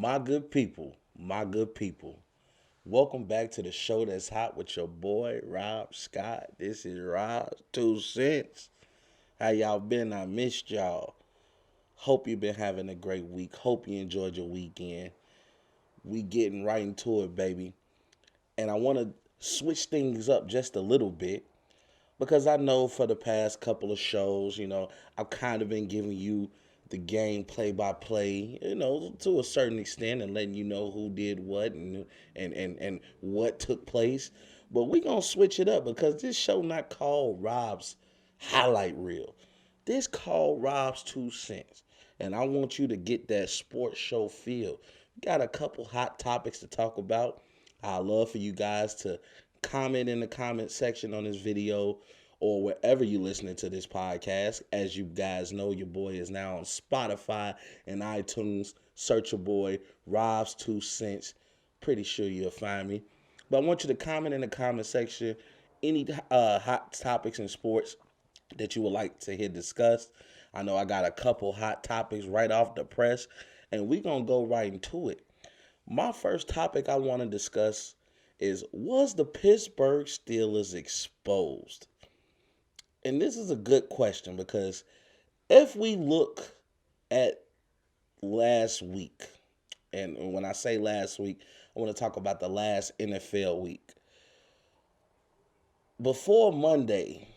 My good people, welcome back to the show that's hot with your boy, Rob Scott. This is Robs2Cents. How y'all been? I missed y'all. Hope you've been having a great week. Hope you enjoyed your weekend. We getting right into it, baby. And I want to switch things up just a little bit because I know for the past couple of shows, I've kind of been giving you the game play by play, to a certain extent and letting you know who did what and what took place. But we're going to switch it up because this show not called Rob's Highlight Reel. This called Rob's 2 Cents. And I want you to get that sports show feel. Got a couple hot topics to talk about. I'd love for you guys to comment in the comment section on this video or wherever you're listening to this podcast. As you guys know, your boy is now on Spotify and iTunes. Search your boy, Robs2Cents. Pretty sure you'll find me. But I want you to comment in the comment section any hot topics in sports that you would like to hear discussed. I know I got a couple hot topics right off the press, and we're going to go right into it. My first topic I want to discuss is, was the Pittsburgh Steelers exposed? And this is a good question because if we look at last week, and when I say last week, I want to talk about the last NFL week. Before Monday,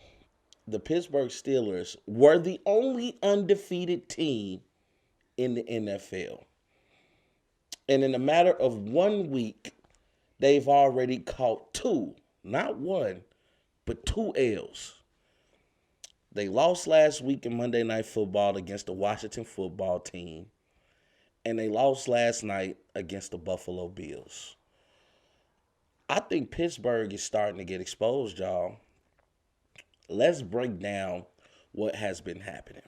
the Pittsburgh Steelers were the only undefeated team in the NFL. And in a matter of 1 week, they've already caught two, not one, but two L's. They lost last week in Monday Night Football against the Washington football team. And they lost last night against the Buffalo Bills. I think Pittsburgh is starting to get exposed, y'all. Let's break down what has been happening.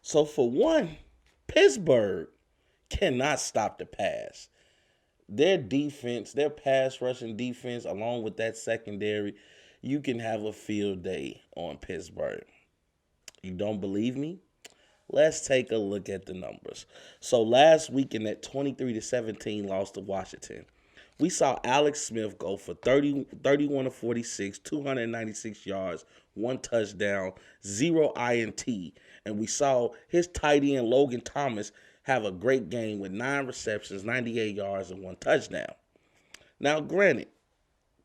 So for one, Pittsburgh cannot stop the pass. Their defense, their pass rushing defense, along with that secondary, you can have a field day on Pittsburgh. You don't believe me? Let's take a look at the numbers. So last week in that 23-17 loss to Washington, we saw Alex Smith go for 31 of 46, 296 yards, one touchdown, 0 INT. And we saw his tight end, Logan Thomas, have a great game with 9 receptions, 98 yards, and one touchdown. Now, granted,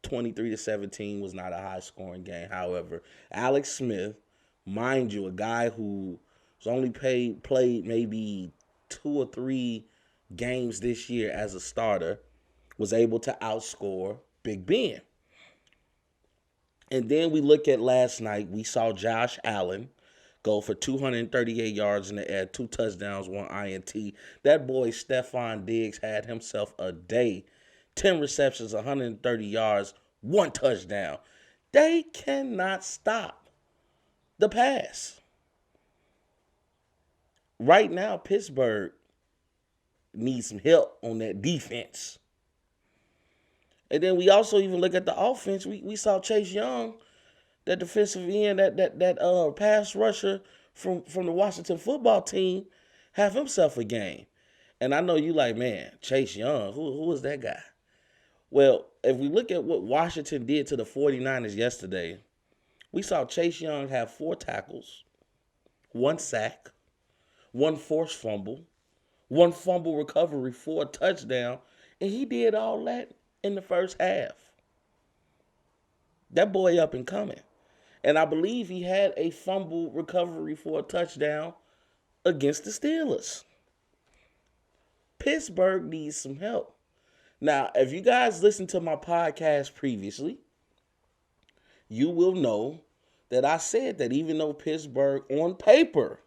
23-17 was not a high-scoring game. However, Alex Smith, mind you, a guy who was only played maybe 2 or 3 games this year as a starter, was able to outscore Big Ben. And then we look at last night. We saw Josh Allen go for 238 yards in the air, 2 touchdowns, 1 INT. That boy, Stephon Diggs, had himself a day. 10 receptions, 130 yards, 1 touchdown. They cannot stop the pass. Right now, Pittsburgh needs some help on that defense. And then we also even look at the offense. We saw Chase Young, that defensive end, that pass rusher from the Washington football team, have himself a game. And I know you like, man, Chase Young, who is that guy? Well, if we look at what Washington did to the 49ers yesterday, we saw Chase Young have 4 tackles, 1 sack, 1 forced fumble, 1 fumble recovery for a touchdown, and he did all that in the first half. That boy up and coming. And I believe he had a fumble recovery for a touchdown against the Steelers. Pittsburgh needs some help. Now, if you guys listened to my podcast previously, you will know that I said that even though Pittsburgh on paper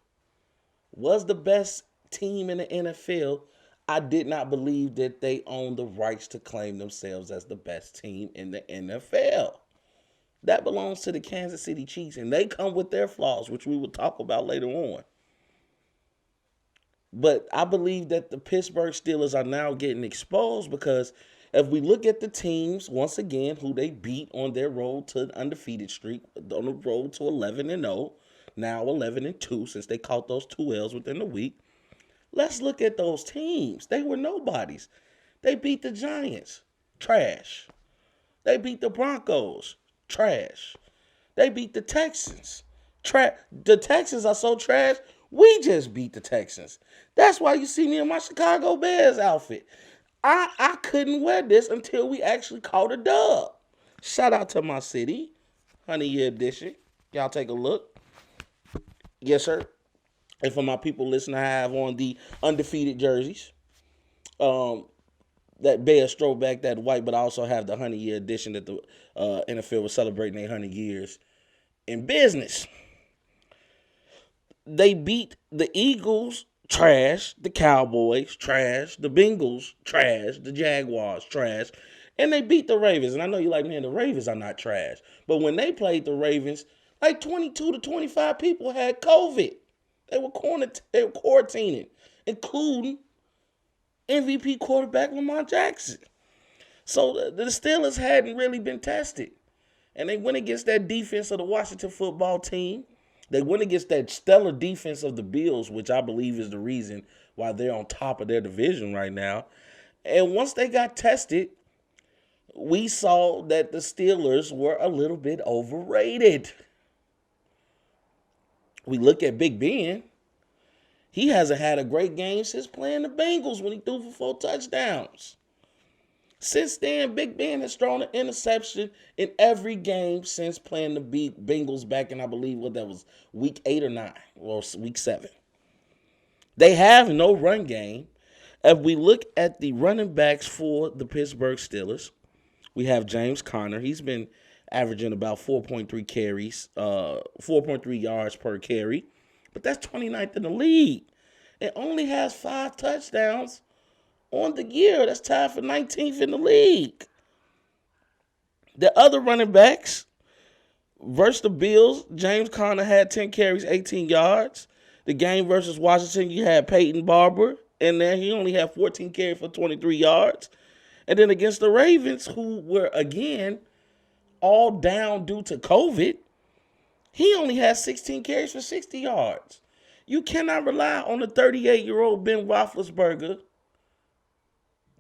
was the best team in the NFL, I did not believe that they owned the rights to claim themselves as the best team in the NFL. That belongs to the Kansas City Chiefs, and they come with their flaws, which we will talk about later on. But I believe that the Pittsburgh Steelers are now getting exposed because if we look at the teams, once again, who they beat on their road to an undefeated streak, on the road to 11-0, now 11-2 since they caught those 2 L's within the week. Let's look at those teams. They were nobodies. They beat the Giants. Trash. They beat the Broncos. Trash. They beat the Texans. The Texans are so trash, we just beat the Texans. That's why you see me in my Chicago Bears outfit. I couldn't wear this until we actually caught a dub. Shout out to my city. Honey Year Edition. Y'all take a look. Yes, sir. And for my people listening, I have on the undefeated jerseys. That Bears throwback, that white, but I also have the 100-year edition that the NFL was celebrating their 100 years in business. They beat the Eagles, trash, the Cowboys, trash, the Bengals, trash, the Jaguars, trash, and they beat the Ravens. And I know you're like, man, the Ravens are not trash. But when they played the Ravens, like 22 to 25 people had COVID. They were quarantining, including MVP quarterback Lamar Jackson. So the Steelers hadn't really been tested. And they went against that defense of the Washington football team. They went against that stellar defense of the Bills, which I believe is the reason why they're on top of their division right now. And once they got tested, we saw that the Steelers were a little bit overrated. We look at Big Ben. He hasn't had a great game since playing the Bengals when he threw for 4 touchdowns. Since then, Big Ben has thrown an interception in every game since playing the Bengals back in, I believe, what that was, week 8 or 9, or week 7. They have no run game. If we look at the running backs for the Pittsburgh Steelers, we have James Conner. He's been averaging about 4.3 carries, 4.3 yards per carry. But that's 29th in the league. It only has 5 touchdowns on the year. That's tied for 19th in the league. The other running backs versus the Bills, James Conner had 10 carries, 18 yards. The game versus Washington, you had Peyton Barber in there. He only had 14 carries for 23 yards. And then against the Ravens, who were, again, all down due to COVID, he only has 16 carries for 60 yards. You cannot rely on the 38-year-old Ben Roethlisberger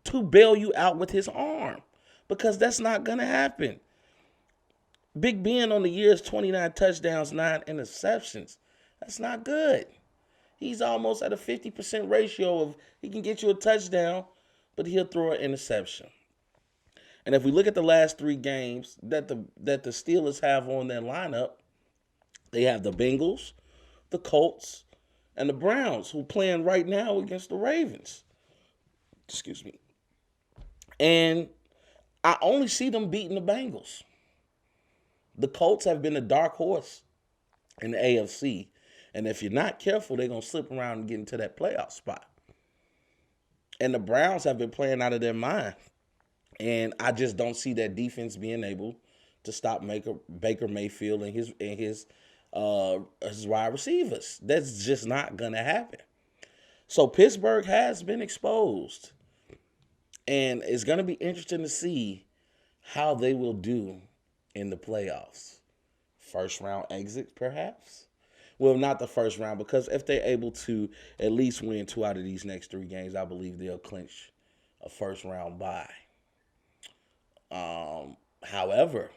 to bail you out with his arm, because that's not going to happen. Big Ben on the year is 29 touchdowns, 9 interceptions. That's not good. He's almost at a 50% ratio of he can get you a touchdown, but he'll throw an interception. And if we look at the last 3 games that the Steelers have on their lineup, they have the Bengals, the Colts, and the Browns, who playing right now against the Ravens. Excuse me. And I only see them beating the Bengals. The Colts have been a dark horse in the AFC. And if you're not careful, they're going to slip around and get into that playoff spot. And the Browns have been playing out of their mind. And I just don't see that defense being able to stop Baker Mayfield and his wide receivers. That's just not going to happen. So Pittsburgh has been exposed. And it's going to be interesting to see how they will do in the playoffs. First round exit, perhaps? Well, not the first round, because if they're able to at least win 2 out of these next 3 games, I believe they'll clinch a first round bye. However,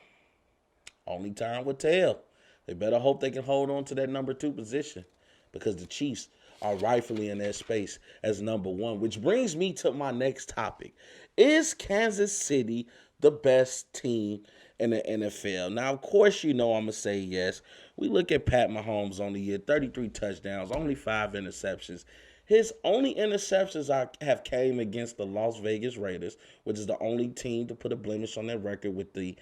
only time will tell. They better hope they can hold on to that number 2 position, because the Chiefs are rightfully in their space as number 1, which brings me to my next topic. Is Kansas City the best team in the NFL? Now, of course, you know I'm going to say yes. We look at Pat Mahomes on the year, 33 touchdowns, only 5 interceptions. His only interceptions have came against the Las Vegas Raiders, which is the only team to put a blemish on their record, with the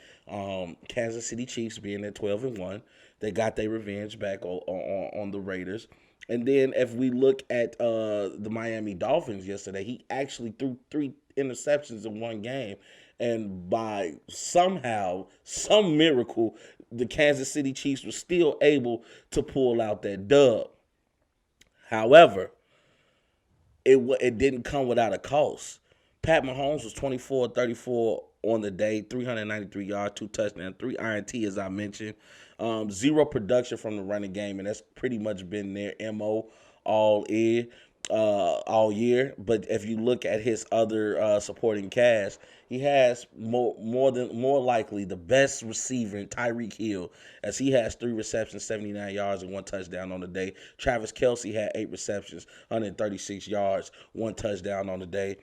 Kansas City Chiefs being at 12-1. They got their revenge back on the Raiders. And then if we look at the Miami Dolphins yesterday, he actually threw 3 interceptions in one game. And by some miracle, the Kansas City Chiefs were still able to pull out that dub. However, it didn't come without a cost. Pat Mahomes was 24-34 on the day, 393 yards, 2 touchdowns, 3 INT, as I mentioned. 0 production from the running game, and that's pretty much been their MO all year. all year. But if you look at his other supporting cast, he has more likely the best receiver in Tyreek Hill, as he has 3 receptions, 79 yards, and 1 touchdown on the day. Travis Kelce had 8 receptions, 136 yards, 1 touchdown on the day.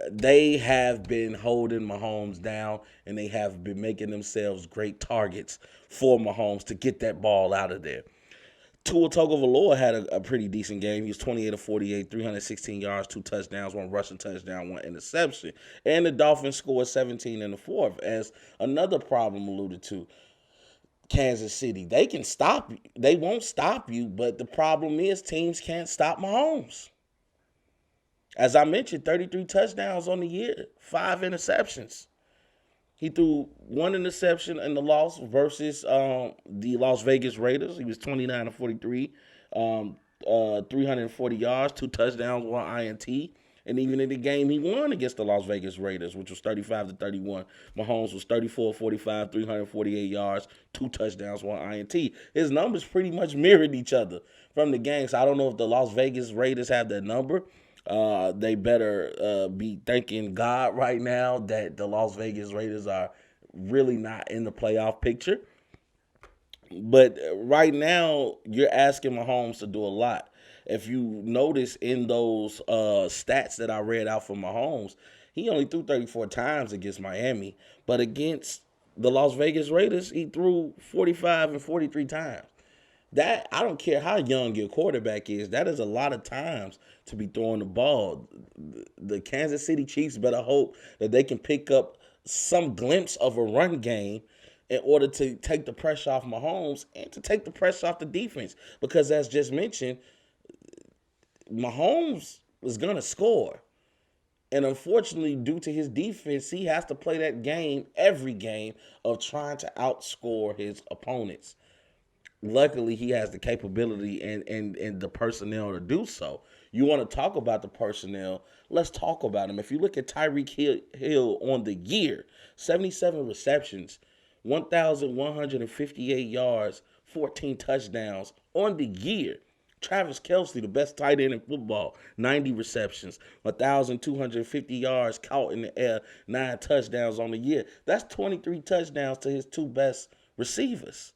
They have been holding Mahomes down, and they have been making themselves great targets for Mahomes to get that ball out of there. Tua Tagovailoa had a pretty decent game. He was 28 of 48, 316 yards, 2 touchdowns, 1 rushing touchdown, 1 interception. And the Dolphins scored 17 in the fourth. As another problem alluded to, Kansas City, they can stop you. They won't stop you, but the problem is teams can't stop Mahomes. As I mentioned, 33 touchdowns on the year, 5 interceptions. He threw 1 interception in the loss versus the Las Vegas Raiders. He was 29 of 43, 340 yards, 2 touchdowns, 1 INT. And even in the game he won against the Las Vegas Raiders, which was 35-31, Mahomes was 34 of 45, 348 yards, 2 touchdowns, 1 INT. His numbers pretty much mirrored each other from the game. So I don't know if the Las Vegas Raiders have that number. They better be thanking God right now that the Las Vegas Raiders are really not in the playoff picture. But right now, you're asking Mahomes to do a lot. If you notice in those stats that I read out for Mahomes, he only threw 34 times against Miami, but against the Las Vegas Raiders, he threw 45 and 43 times. That, I don't care how young your quarterback is, that is a lot of times to be throwing the ball. The Kansas City Chiefs better hope that they can pick up some glimpse of a run game in order to take the pressure off Mahomes and to take the pressure off the defense. Because as just mentioned, Mahomes is going to score. And unfortunately, due to his defense, he has to play that game, every game, of trying to outscore his opponents. Luckily, he has the capability and the personnel to do so. You want to talk about the personnel? Let's talk about him. If you look at Tyreek Hill on the year, 77 receptions, 1,158 yards, 14 touchdowns on the year. Travis Kelce, the best tight end in football, 90 receptions, 1,250 yards caught in the air, 9 touchdowns on the year. That's 23 touchdowns to his 2 best receivers.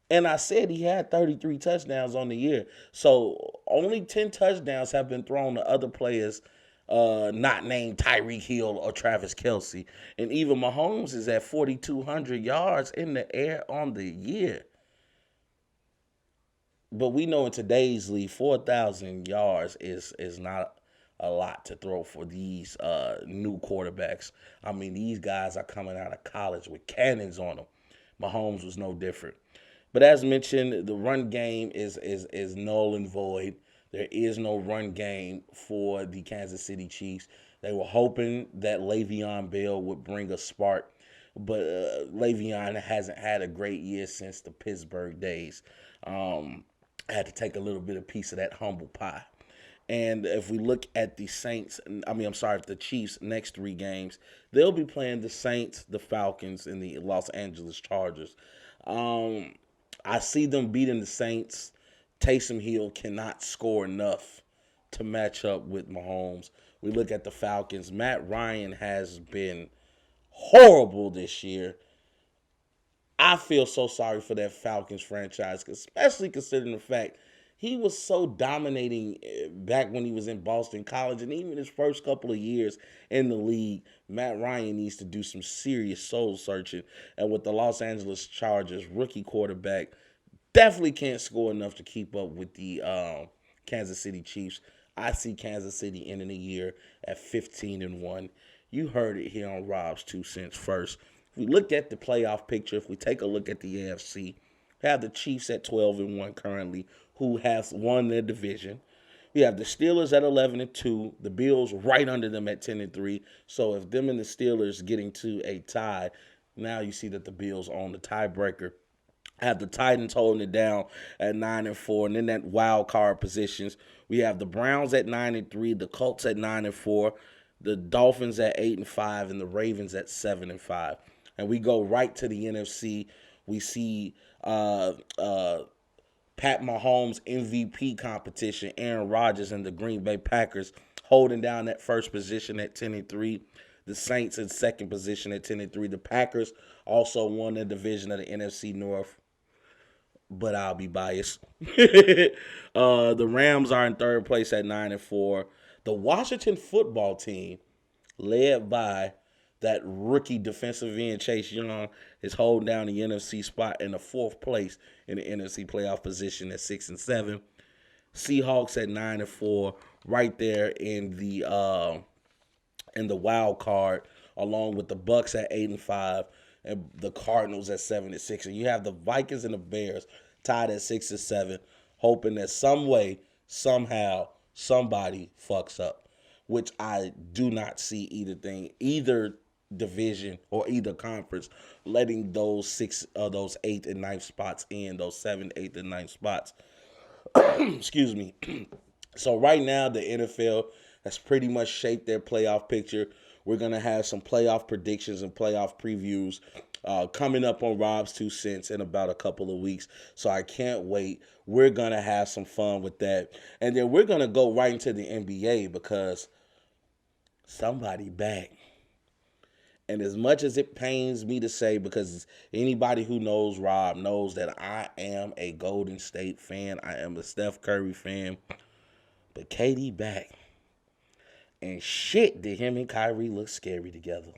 And I said he had 33 touchdowns on the year. So only 10 touchdowns have been thrown to other players not named Tyreek Hill or Travis Kelce. And even Mahomes is at 4,200 yards in the air on the year. But we know in today's league, 4,000 yards is not a lot to throw for these new quarterbacks. I mean, these guys are coming out of college with cannons on them. Mahomes was no different. But as mentioned, the run game is null and void. There is no run game for the Kansas City Chiefs. They were hoping that Le'Veon Bell would bring a spark, but Le'Veon hasn't had a great year since the Pittsburgh days. Had to take a little bit of piece of that humble pie. And if we look at the the Chiefs' next 3 games, they'll be playing the Saints, the Falcons, and the Los Angeles Chargers. I see them beating the Saints. Taysom Hill cannot score enough to match up with Mahomes. We look at the Falcons. Matt Ryan has been horrible this year. I feel so sorry for that Falcons franchise, especially considering the fact he was so dominating back when he was in Boston College, and even his first couple of years in the league. Matt Ryan needs to do some serious soul searching. And with the Los Angeles Chargers, rookie quarterback definitely can't score enough to keep up with the Kansas City Chiefs. I see Kansas City ending the year at 15-1. You heard it here on Robs2Cents first. If we look at the playoff picture, if we take a look at the AFC, we have the Chiefs at 12-1 currently, who has won their division. We have the Steelers at 11-2, the Bills right under them at 10-3. So if them and the Steelers getting to a tie, now you see that the Bills own the tiebreaker. Have the Titans holding it down at 9-4, and then that wild card positions, we have the Browns at 9-3, the Colts at 9-4, the Dolphins at 8-5, and the Ravens at 7-5. And we go right to the NFC. We see Pat Mahomes MVP competition, Aaron Rodgers and the Green Bay Packers holding down that first position at 10-3. The Saints in second position at 10-3. The Packers also won the division of the NFC North, but I'll be biased. The Rams are in third place at 9-4. The Washington football team, led by that rookie defensive end Chase Young, is holding down the NFC spot in the fourth place in the NFC playoff position at 6-7. Seahawks at 9-4, right there in the wild card, along with the Bucks at 8-5 and the Cardinals at 7-6. And you have the Vikings and the Bears tied at 6-7, hoping that some way, somehow, somebody fucks up, which I do not see either division or either conference letting those 8th and 9th spots in, those 7th, 8th, and 9th spots. Excuse me. So right now, the NFL has pretty much shaped their playoff picture. We're going to have some playoff predictions and playoff previews coming up on Robs2Cents in about a couple of weeks. So I can't wait. We're going to have some fun with that. And then we're going to go right into the NBA because somebody back. And as much as it pains me to say, because anybody who knows Rob knows that I am a Golden State fan. I am a Steph Curry fan. But KD back. And shit, did him and Kyrie look scary together.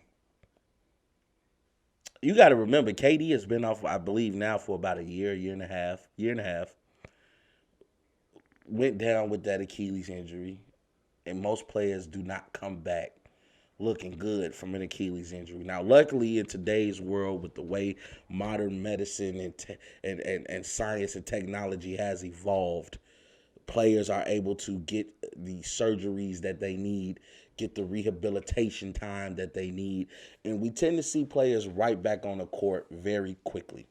You got to remember, KD has been off, I believe, now for about a year and a half. Went down with that Achilles injury. And most players do not come back looking good from an Achilles injury. Now, luckily, in today's world, with the way modern medicine and science and technology has evolved, players are able to get the surgeries that they need, get the rehabilitation time that they need, and we tend to see players right back on the court very quickly.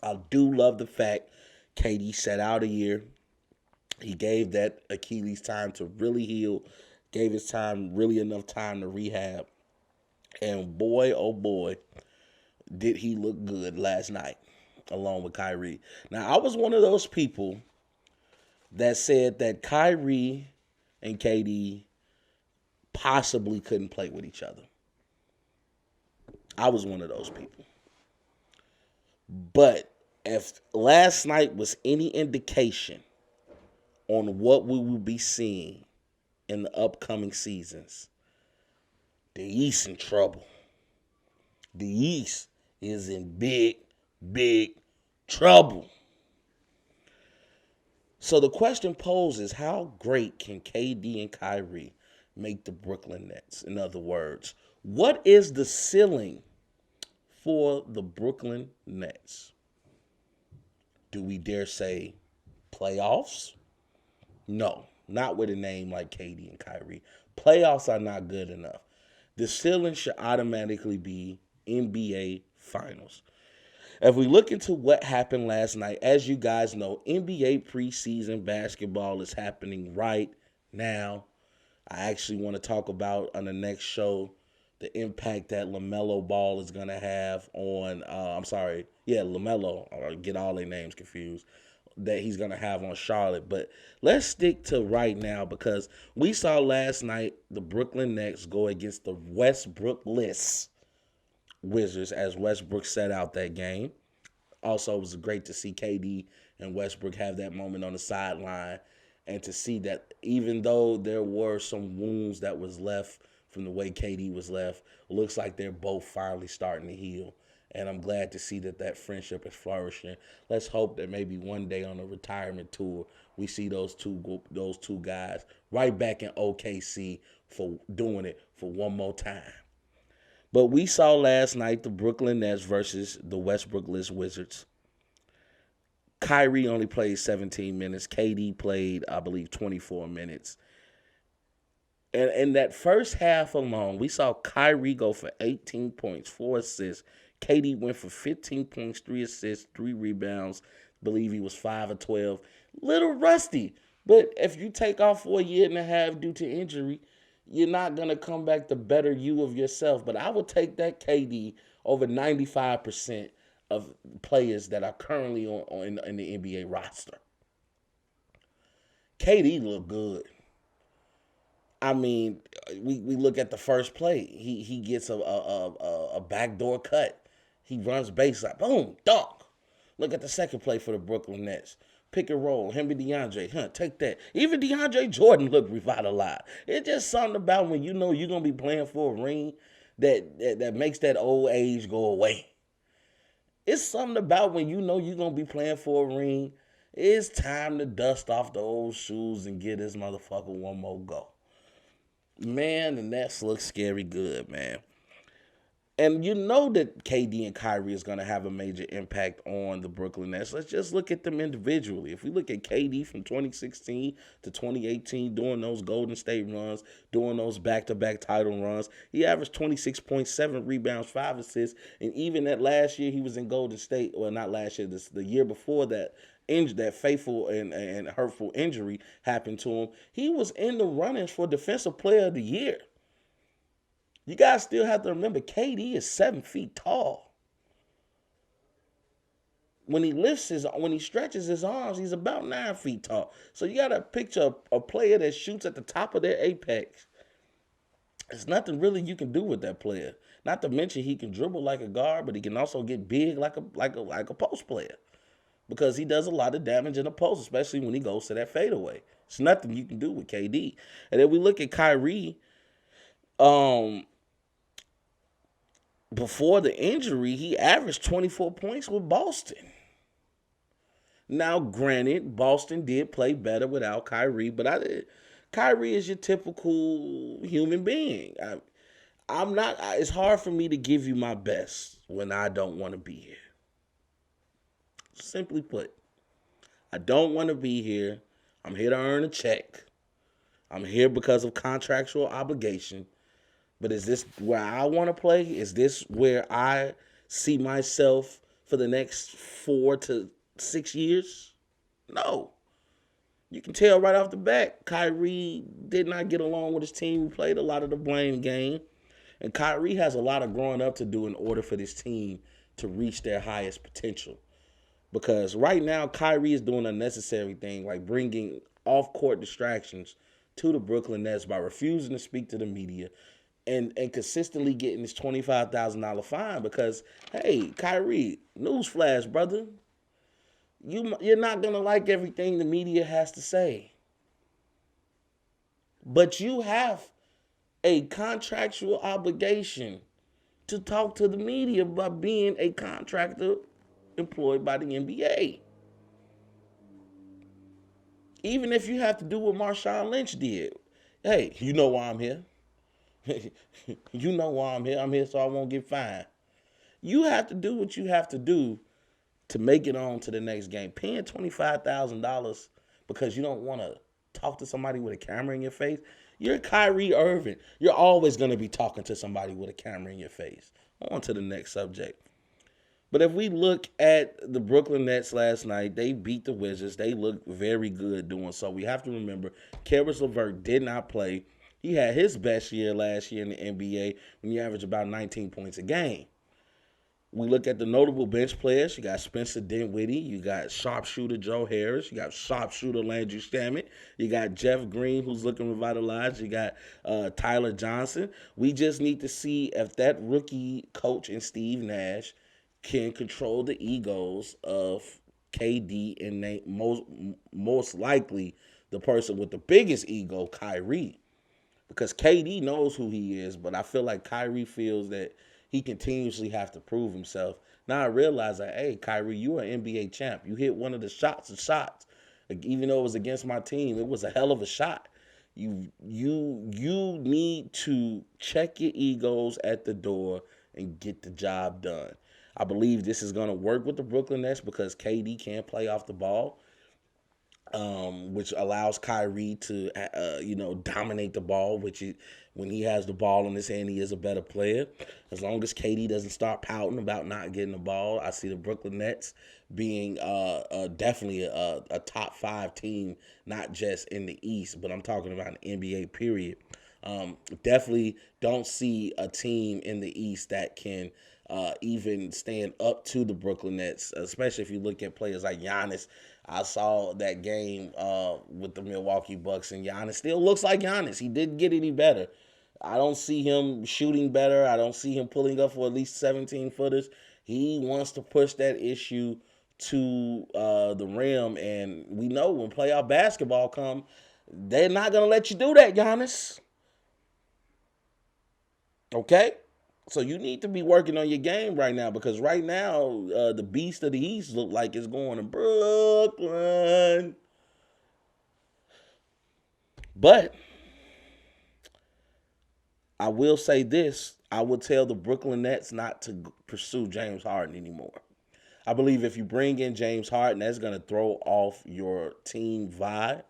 I do love the fact KD sat out a year. He gave that Achilles time to really heal, gave his time really enough time to rehab, and boy, oh boy, did he look good last night along with Kyrie. Now, I was one of those people that said that Kyrie and KD possibly couldn't play with each other. I was one of those people. But if last night was any indication on what we will be seeing in the upcoming seasons, the East in trouble. The East is in big, big trouble. So the question poses, how great can KD and Kyrie make the Brooklyn Nets? In other words, what is the ceiling for the Brooklyn Nets? Do we dare say playoffs? No, not with a name like KD and Kyrie. Playoffs are not good enough. The ceiling should automatically be NBA Finals. If we look into what happened last night, as you guys know, NBA preseason basketball is happening right now. I actually want to talk about on the next show the impact that LaMelo Ball is going to have on, LaMelo, I get all their names confused, that he's going to have on Charlotte. But let's stick to right now, because we saw last night the Brooklyn Nets go against the Westbrook-less Wizards as Westbrook set out that game. Also, it was great to see KD and Westbrook have that moment on the sideline, and to see that even though there were some wounds that was left from the way KD was left, it looks like they're both finally starting to heal. And I'm glad to see that friendship is flourishing. Let's hope that maybe one day on a retirement tour, we see those two guys right back in OKC for doing it for one more time. But we saw last night the Brooklyn Nets versus the Westbrook-less Wizards. Kyrie only played 17 minutes. KD played, I believe, 24 minutes. And in that first half alone, we saw Kyrie go for 18 points, 4 assists. KD went for 15 points, 3 assists, 3 rebounds. I believe he was 5 of 12. Little rusty. But if you take off for a year and a half due to injury, you're not going to come back the better you of yourself. But I would take that KD over 95% of players that are currently in the NBA roster. KD look good. I mean, we look at the first play. He gets a backdoor cut. He runs baseline. Boom, dunk. Look at the second play for the Brooklyn Nets. Pick and roll. Him and DeAndre. Take that. Even DeAndre Jordan looked revitalized. It's just something about when you know you're going to be playing for a ring that makes that old age go away. It's something about when you know you're going to be playing for a ring. It's time to dust off the old shoes and get this motherfucker one more go. Man, the Nets look scary good, man. And you know that KD and Kyrie is going to have a major impact on the Brooklyn Nets. Let's just look at them individually. If we look at KD from 2016 to 2018, doing those Golden State runs, doing those back-to-back title runs, he averaged 26.7 rebounds, 5 assists. And even that last year he was in Golden State, well, not last year, the year before that, that fateful and hurtful injury happened to him, he was in the runnings for Defensive Player of the Year. You guys still have to remember, KD is 7 feet tall. When he stretches his arms, he's about 9 feet tall. So you got to picture a player that shoots at the top of their apex. There's nothing really you can do with that player. Not to mention he can dribble like a guard, but he can also get big like a post player, because he does a lot of damage in the post, especially when he goes to that fadeaway. It's nothing you can do with KD. And then we look at Kyrie. Before the injury, he averaged 24 points with Boston. Now, granted, Boston did play better without Kyrie, but Kyrie is your typical human being. I'm not. It's hard for me to give you my best when I don't want to be here. Simply put, I don't want to be here. I'm here to earn a check. I'm here because of contractual obligation. But is this where I want to play? Is this where I see myself for the next 4 to 6 years? No. You can tell right off the bat, Kyrie did not get along with his team. He played a lot of the blame game. And Kyrie has a lot of growing up to do in order for this team to reach their highest potential. Because right now, Kyrie is doing a necessary thing, like bringing off-court distractions to the Brooklyn Nets by refusing to speak to the media, and consistently getting this $25,000 fine because, hey, Kyrie, newsflash, brother, you're not going to like everything the media has to say. But you have a contractual obligation to talk to the media by being a contractor employed by the NBA. Even if you have to do what Marshawn Lynch did. Hey, you know why I'm here. You know why I'm here. I'm here so I won't get fined. You have to do what you have to do to make it on to the next game. Paying $25,000 because you don't want to talk to somebody with a camera in your face. You're Kyrie Irving. You're always going to be talking to somebody with a camera in your face. On to the next subject. But if we look at the Brooklyn Nets last night, they beat the Wizards. They looked very good doing so. We have to remember, Caris LeVert did not play. He had his best year last year in the NBA when he averaged about 19 points a game. We look at the notable bench players. You got Spencer Dinwiddie. You got sharpshooter Joe Harris. You got sharpshooter Landry Shamet. You got Jeff Green, who's looking revitalized. You got Tyler Johnson. We just need to see if that rookie coach and Steve Nash can control the egos of KD and most likely the person with the biggest ego, Kyrie. Because KD knows who he is, but I feel like Kyrie feels that he continuously have to prove himself. Now I realize that, hey, Kyrie, you are an NBA champ. You hit one of the shots. Like, even though it was against my team, it was a hell of a shot. You need to check your egos at the door and get the job done. I believe this is going to work with the Brooklyn Nets because KD can't play off the ball, which allows Kyrie to, dominate the ball, when he has the ball in his hand, he is a better player. As long as KD doesn't start pouting about not getting the ball, I see the Brooklyn Nets being definitely a top 5 team, not just in the East, but I'm talking about an NBA period. Definitely don't see a team in the East that can even staying up to the Brooklyn Nets, especially if you look at players like Giannis. I saw that game with the Milwaukee Bucks, and Giannis still looks like Giannis. He didn't get any better. I don't see him shooting better. I don't see him pulling up for at least 17 footers. He wants to push that issue to the rim, and we know when playoff basketball come, they're not gonna let you do that, Giannis. Okay, so you need to be working on your game right now, because right now the beast of the East look like it's going to Brooklyn. But I will say this: I would tell the Brooklyn Nets not to pursue James Harden anymore. I believe if you bring in James Harden, that's going to throw off your team vibe.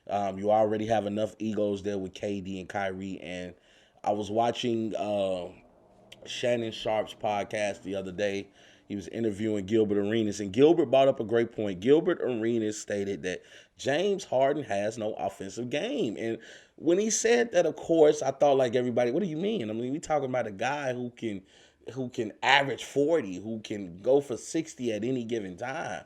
You already have enough egos there with KD and Kyrie. And I was watching Shannon Sharp's podcast the other day. He was interviewing Gilbert Arenas, and Gilbert brought up a great point. Gilbert Arenas stated that James Harden has no offensive game. And when he said that, of course, I thought like everybody, what do you mean? I mean, we talking about a guy who can average 40, who can go for 60 at any given time.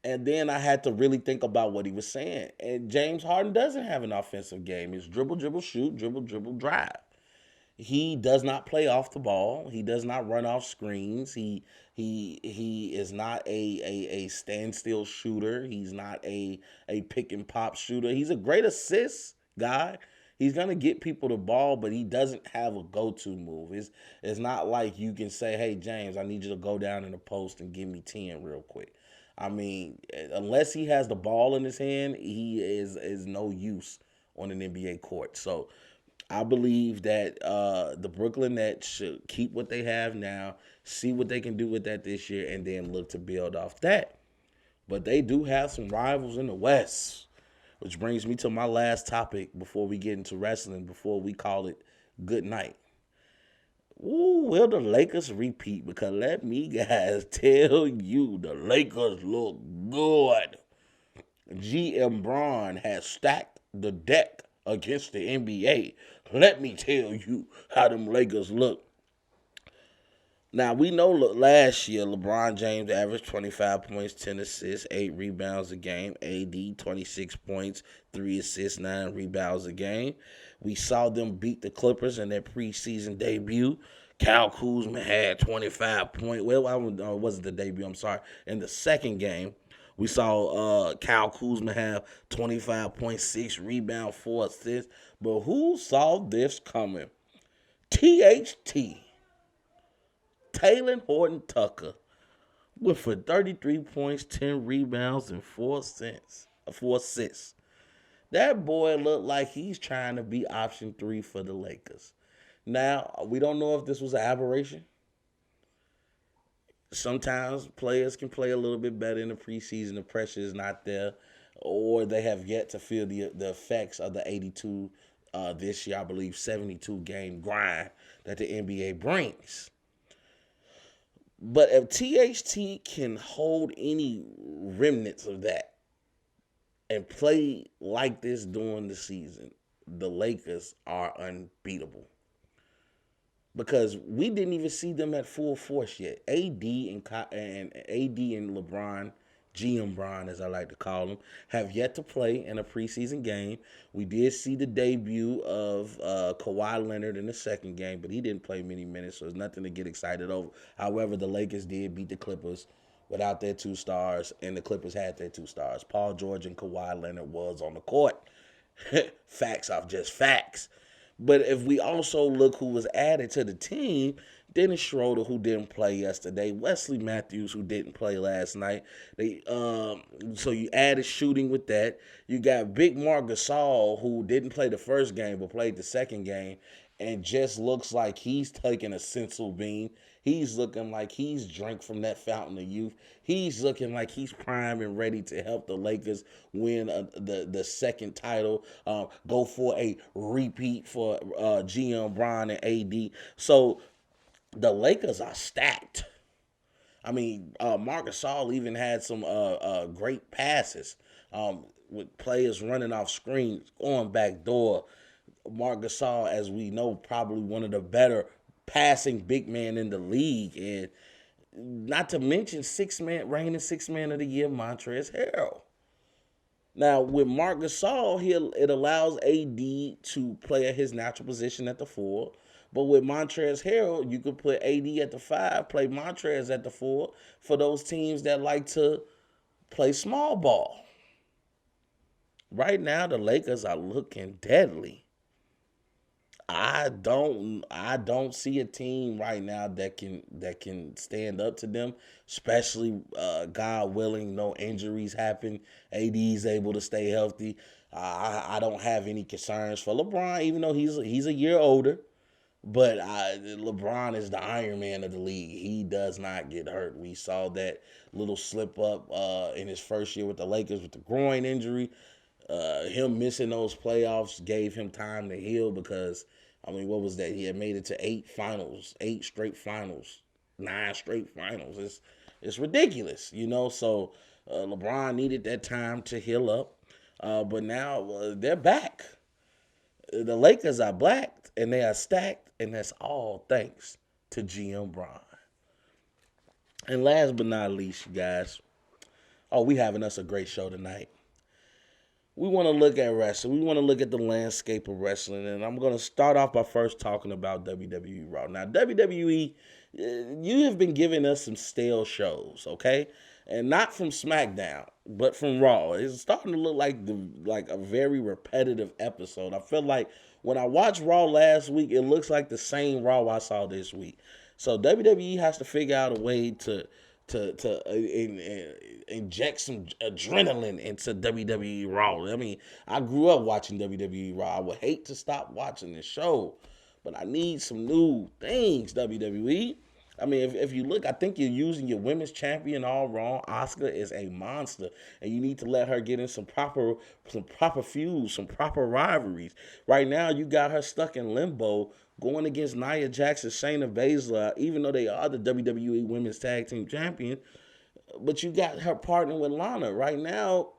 And then I had to really think about what he was saying. And James Harden doesn't have an offensive game. It's dribble, dribble, shoot, dribble, dribble, drive. He does not play off the ball. He does not run off screens. He is not a standstill shooter. He's not a pick and pop shooter. He's a great assist guy. He's gonna get people the ball, but he doesn't have a go-to move. It's not like you can say, "Hey James, I need you to go down in the post and give me 10 real quick." I mean, unless he has the ball in his hand, he is no use on an NBA court. So I believe that the Brooklyn Nets should keep what they have now, see what they can do with that this year, and then look to build off that. But they do have some rivals in the West, which brings me to my last topic before we get into wrestling, before we call it good night. Ooh, will the Lakers repeat? Because let me guys tell you, the Lakers look good. GM Braun has stacked the deck against the NBA. Let me tell you how them Lakers look. Now, we know last year LeBron James averaged 25 points, 10 assists, 8 rebounds a game. AD, 26 points, 3 assists, 9 rebounds a game. We saw them beat the Clippers in their preseason debut. Kyle Kuzma had 25 points. Well, it wasn't the debut, I'm sorry. In the second game, we saw Kyle Kuzma have 25.6 rebounds, 4 assists. But who saw this coming? THT. Taylor Horton Tucker went for 33 points, 10 rebounds, and 4 assists. That boy looked like he's trying to be option 3 for the Lakers. Now, we don't know if this was an aberration. Sometimes players can play a little bit better in the preseason. The pressure is not there, or they have yet to feel the effects of the 82 this year, I believe, 72 game grind that the NBA brings. But if THT can hold any remnants of that and play like this during the season, the Lakers are unbeatable. Because we didn't even see them at full force yet. AD and LeBron, GM Bron, as I like to call him, have yet to play in a preseason game. We did see the debut of Kawhi Leonard in the second game, but he didn't play many minutes, so there's nothing to get excited over. However, the Lakers did beat the Clippers without their 2 stars, and the Clippers had their 2 stars. Paul George and Kawhi Leonard was on the court. Facts off just facts. But if we also look who was added to the team, Dennis Schroeder, who didn't play yesterday, Wesley Matthews, who didn't play last night. So you added shooting with that. You got Big Marc Gasol, who didn't play the first game but played the second game, and just looks like he's taking a sensible bean. He's looking like he's drank from that fountain of youth. He's looking like he's prime and ready to help the Lakers win the second title, go for a repeat for GM Bron and AD. So the Lakers are stacked. I mean, Marc Gasol even had some great passes with players running off screens, going back door. Marc Gasol, as we know, probably one of the better passing big man in the league, and not to mention reigning 6 man of the year, Montrezl Harrell. Now with Marc Gasol, it allows AD to play at his natural position at the 4. But with Montrezl Harrell, you could put AD at the 5, play Montrezl at the 4 for those teams that like to play small ball. Right now, the Lakers are looking deadly. I don't see a team right now that can stand up to them, especially God willing, no injuries happen. AD's able to stay healthy. I don't have any concerns for LeBron, even though he's a year older. But LeBron is the Iron Man of the league. He does not get hurt. We saw that little slip up in his first year with the Lakers with the groin injury. Him missing those playoffs gave him time to heal because, I mean, what was that? He had made it to 8 straight finals, 9 straight finals. It's ridiculous, So LeBron needed that time to heal up. But now they're back. The Lakers are black and they are stacked, and that's all thanks to GM Bron. And last but not least, you guys, we having us a great show tonight. We want to look at wrestling. We want to look at the landscape of wrestling. And I'm going to start off by first talking about WWE Raw. Now, WWE, you have been giving us some stale shows, okay? And not from SmackDown, but from Raw. It's starting to look like a very repetitive episode. I feel like when I watched Raw last week, it looks like the same Raw I saw this week. So WWE has to figure out a way to inject some adrenaline into WWE Raw. I mean, I grew up watching WWE Raw. I would hate to stop watching the show, but I need some new things, WWE. I mean, if you look, I think you're using your women's champion all wrong. Asuka is a monster, and you need to let her get in some proper feuds, some proper rivalries. Right now, you got her stuck in limbo, going against Nia Jax and Shayna Baszler, even though they are the WWE Women's Tag Team Champion. But you got her partnering with Lana. Right now,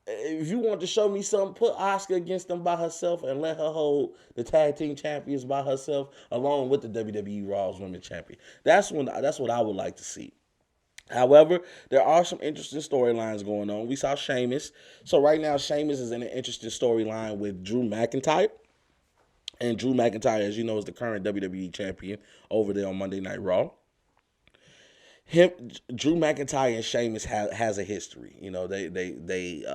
if you want to show me something, put Asuka against them by herself and let her hold the Tag Team Champions by herself, along with the WWE Raw's Women's Champion. That's what I would like to see. However, there are some interesting storylines going on. We saw Sheamus. So right now, Sheamus is in an interesting storyline with Drew McIntyre. And Drew McIntyre, as you know, is the current WWE champion over there on Monday Night Raw. Drew McIntyre and Sheamus has a history. They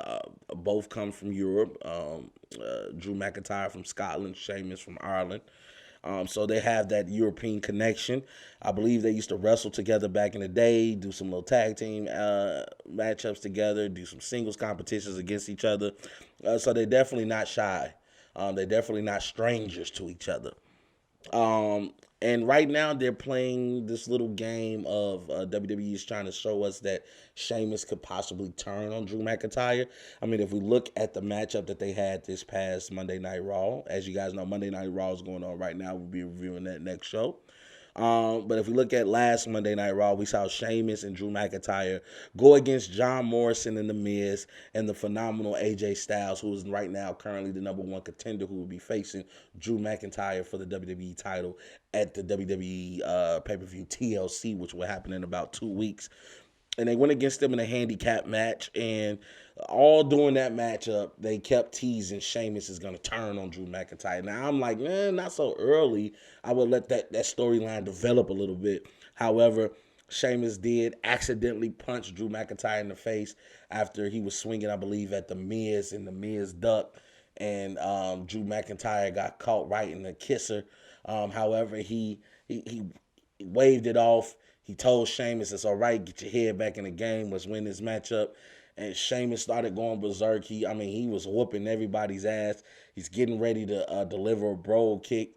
both come from Europe. Drew McIntyre from Scotland, Sheamus from Ireland. So they have that European connection. I believe they used to wrestle together back in the day, do some little tag team matchups together, do some singles competitions against each other. So they're definitely not shy. They're definitely not strangers to each other. And right now they're playing this little game of WWE is trying to show us that Sheamus could possibly turn on Drew McIntyre. I mean, if we look at the matchup that they had this past Monday Night Raw, as you guys know, Monday Night Raw is going on right now. We'll be reviewing that next show. But if we look at last Monday Night Raw, we saw Sheamus and Drew McIntyre go against John Morrison and The Miz and the phenomenal AJ Styles, who is right now currently the number 1 contender, who will be facing Drew McIntyre for the WWE title at the WWE pay-per-view TLC, which will happen in about 2 weeks. And they went against them in a handicap match, and all during that matchup, they kept teasing Sheamus is going to turn on Drew McIntyre. Now, I'm like, not so early. I would let that storyline develop a little bit. However, Sheamus did accidentally punch Drew McIntyre in the face after he was swinging, I believe, at The Miz, and The Miz ducked, and Drew McIntyre got caught right in the kisser. However, he waved it off. He told Sheamus, it's all right, get your head back in the game, let's win this matchup. And Sheamus started going berserk. He was whooping everybody's ass. He's getting ready to deliver a bro kick.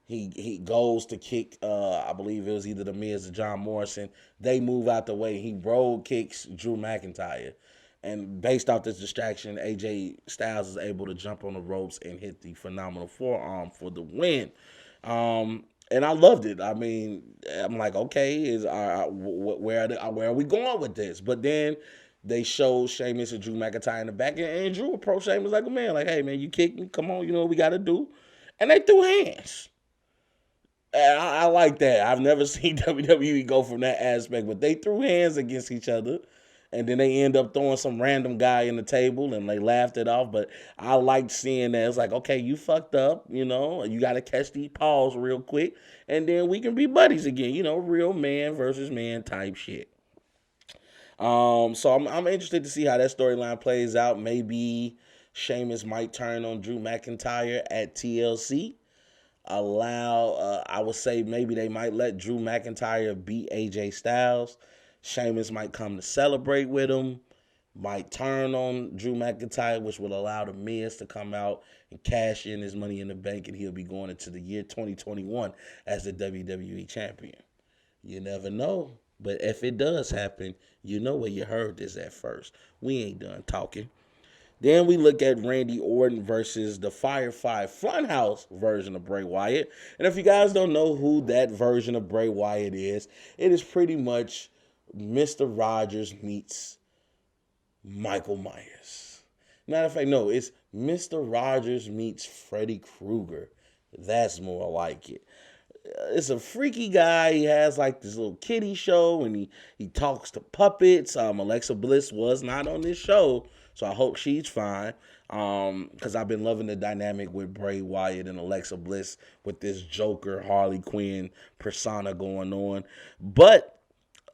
He goes to kick, I believe it was either The Miz or John Morrison. They move out the way. He bro kicks Drew McIntyre. And based off this distraction, AJ Styles is able to jump on the ropes and hit the phenomenal forearm for the win. And I loved it. I mean, I'm like, okay, where are we going with this? But then they showed Sheamus and Drew McIntyre in the back, and Drew approached Sheamus like a man, like, hey, man, you kicked me. Come on, you know what we got to do. And they threw hands. I like that. I've never seen WWE go from that aspect, but they threw hands against each other, and then they end up throwing some random guy in the table, and they laughed it off. But I liked seeing that. It's like, okay, you fucked up, you got to catch these paws real quick, and then we can be buddies again. Real man versus man type shit. So I'm interested to see how that storyline plays out. Maybe Sheamus might turn on Drew McIntyre at TLC. I would say maybe they might let Drew McIntyre beat AJ Styles. Sheamus might come to celebrate with him. Might turn on Drew McIntyre, which will allow the Miz to come out and cash in his money in the bank, and he'll be going into the year 2021 as the WWE champion. You never know. But if it does happen, you know where you heard this at first. We ain't done talking. Then we look at Randy Orton versus the Firefly Funhouse version of Bray Wyatt. And if you guys don't know who that version of Bray Wyatt is, it is pretty much Mr. Rogers meets Michael Myers. Matter of fact, no, it's Mr. Rogers meets Freddy Krueger. That's more like it. It's a freaky guy. He has like this little kiddie show, and he talks to puppets. Alexa Bliss was not on this show, so I hope she's fine. Because I've been loving the dynamic with Bray Wyatt and Alexa Bliss with this Joker Harley Quinn persona going on. But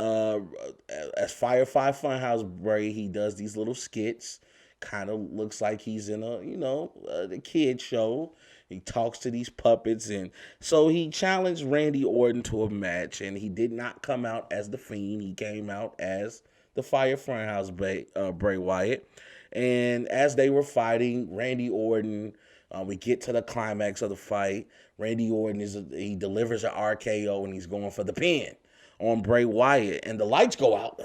as Firefly Funhouse Bray, he does these little skits. Kind of looks like he's in the kid show. He talks to these puppets, and so he challenged Randy Orton to a match, and he did not come out as the Fiend. He came out as the Fire Funhouse Bray Wyatt. And as they were fighting, Randy Orton, we get to the climax of the fight. Randy Orton he delivers an RKO, and he's going for the pin on Bray Wyatt, and the lights go out.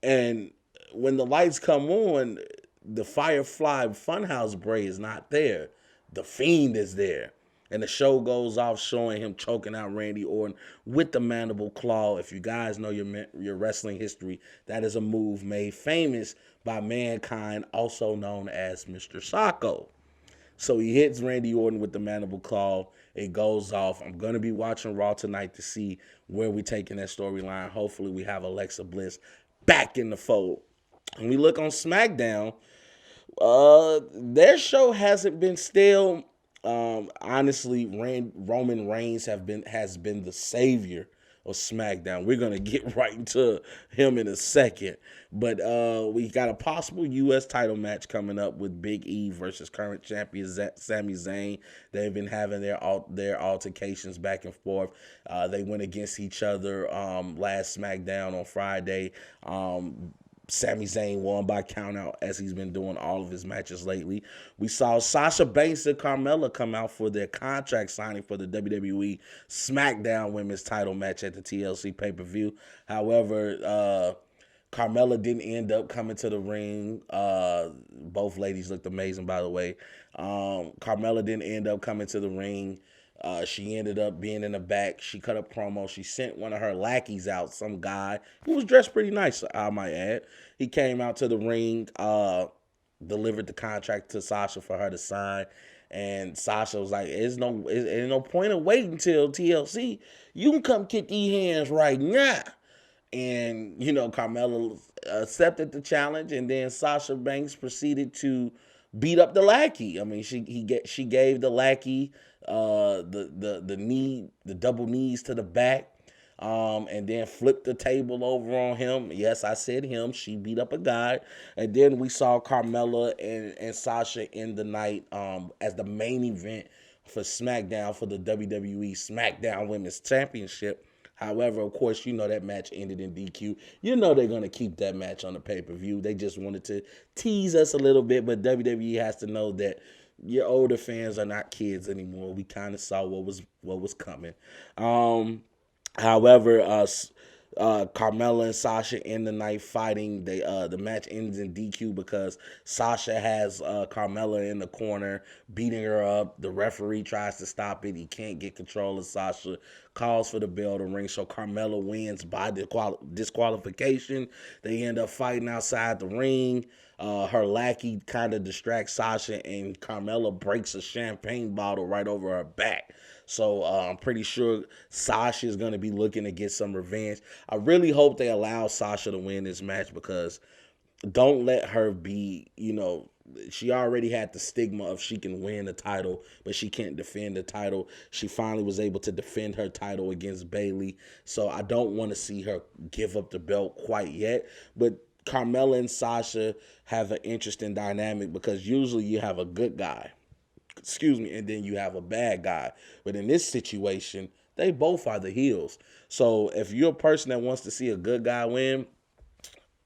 And when the lights come on, the Firefly Funhouse Bray is not there. The Fiend is there. And the show goes off showing him choking out Randy Orton with the mandible claw. If you guys know your wrestling history, that is a move made famous by Mankind, also known as Mr. Socko. So he hits Randy Orton with the mandible claw. It goes off. I'm going to be watching Raw tonight to see where we're taking that storyline. Hopefully we have Alexa Bliss back in the fold. And we look on SmackDown. Their show hasn't been stale. Honestly, Roman Reigns has been the savior of SmackDown. We're gonna get right into him in a second, but we got a possible U.S. title match coming up with Big E versus current champion Sami Zayn. They've been having their altercations back and forth. They went against each other last SmackDown on Friday. Sami Zayn won by countout, as he's been doing all of his matches lately. We saw Sasha Banks and Carmella come out for their contract signing for the WWE SmackDown Women's title match at the TLC pay-per-view. However, Carmella didn't end up coming to the ring. Both ladies looked amazing, by the way. Carmella didn't end up coming to the ring. She ended up being in the back. She cut a promo. She sent one of her lackeys out, some guy who was dressed pretty nice, I might add. He came out to the ring, delivered the contract to Sasha for her to sign. And Sasha was like, there's no point of waiting till TLC. You can come kick these hands right now. And, Carmella accepted the challenge, and then Sasha Banks proceeded to beat up the lackey. I mean, she gave the lackey the double knees to the back, and then flipped the table over on him. Yes, I said him. She beat up a guy, and then we saw Carmella and Sasha end the night as the main event for SmackDown for the WWE SmackDown Women's Championship. However, of course, that match ended in DQ. They're going to keep that match on the pay-per-view. They just wanted to tease us a little bit, but WWE has to know that your older fans are not kids anymore. We kind of saw what was coming. However, Carmella and Sasha end the night fighting. The match ends in DQ because Sasha has Carmella in the corner, beating her up. The referee tries to stop it. He can't get control of Sasha, calls for the bell to ring, so Carmella wins by disqualification. They end up fighting outside the ring. Her lackey kind of distracts Sasha, and Carmella breaks a champagne bottle right over her back. So I'm pretty sure Sasha is going to be looking to get some revenge. I really hope they allow Sasha to win this match, because don't let her be, she already had the stigma of she can win the title, but she can't defend the title. She finally was able to defend her title against Bayley. So I don't want to see her give up the belt quite yet. But Carmella and Sasha have an interesting dynamic, because usually you have a good guy, and then you have a bad guy. But in this situation, they both are the heels. So if you're a person that wants to see a good guy win,